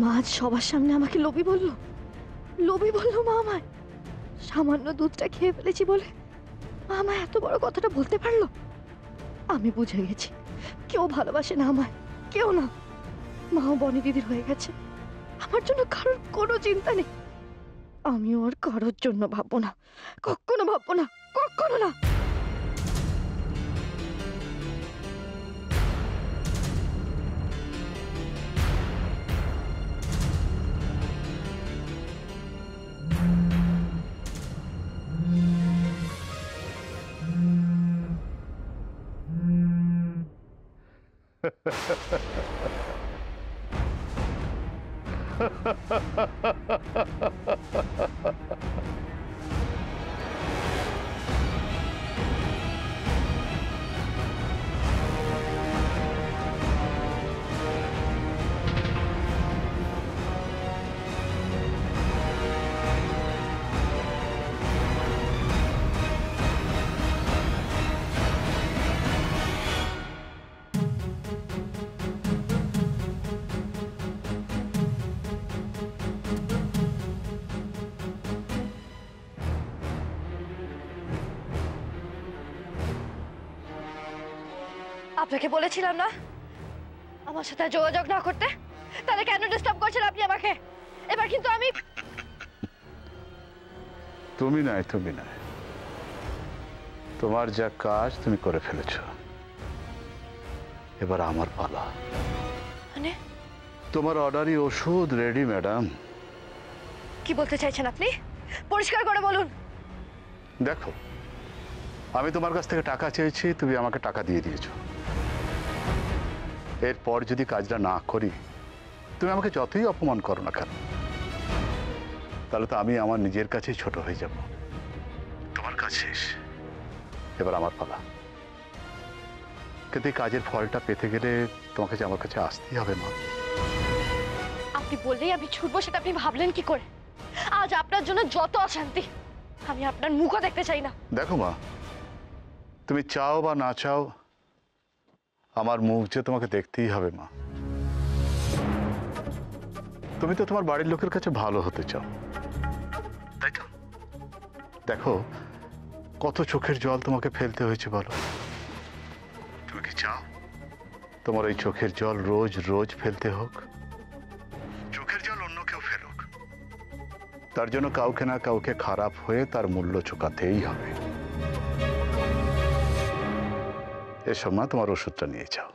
মা আজ সবার সামনে আমাকে লোভী বললো। লোভী বললো মা আমায়। সামান্য দুধটা খেয়ে ফেলেছি বলে মা আমায় এত বড় কথাটা বলতে পারলো। আমি বুঝে গেছি কেউ ভালোবাসে না আমায়, কেউ না। মাও বনি দিদির হয়ে গেছে, আমার জন্য কারোর কোনো চিন্তা নেই। আমিও আর কারোর জন্য ভাববো না, কখনো ভাববো না, কখনো না। আপনাকে বলেছিলাম না আমার সাথে যোগাযোগ না করতে, তাহলে কেন ডিস্টার্ব করছেন আপনি আমাকে? এবার কিন্তু আমি তুমি নয়, তোমার যা কাজ তুমি করে ফেলেছ, এবার আমার পালা। মানে তোমার অর্ডারি ওষুধ রেডি ম্যাডাম। কি বলতে চাইছেন আপনি? পরিষ্কার করে বলুন। দেখো, আমি তোমার কাছ থেকে টাকা চেয়েছি, তুমি আমাকে টাকা দিয়ে দিয়েছো। এরপর যদি কাজটা না করি, তুমি আমাকে যতই অপমান করো না কেন, তাহলে তো আমি আমার নিজের কাছেই ছোট হয়ে যাব। তোমার কাজ শেষ, এবার আমার পালা। কিন্তু এই কাজের ফলটা পেতে গেলে তোমাকে যে আমার কাছে আসতেই হবে মা। আপনি বললেই আমি ছুটবো, সেটা আপনি ভাবলেন কি করে? আজ আপনার জন্য যত অশান্তি, আমি আপনার মুখও দেখতে চাই না। দেখো মা, তুমি চাও বা না চাও, আমার মুখ যে তোমাকে দেখতেই হবে মা। তুমি তো তোমার বাড়ির লোকের কাছে ভালো হতে চাও, তাই তো? দেখো কত চোখের জল তোমাকে ফেলতে হয়েছে বলো। তুমি কি চাও তোমার এই চোখের জল রোজ রোজ ফেলতে হোক? চোখের জল অন্য কেউ ফেলুক, তার জন্য কাউকে না কাউকে খারাপ হয়ে তার মূল্য চুকাতেই হবে। এসব মা, তোমার ওষুধটা নিয়ে যাও।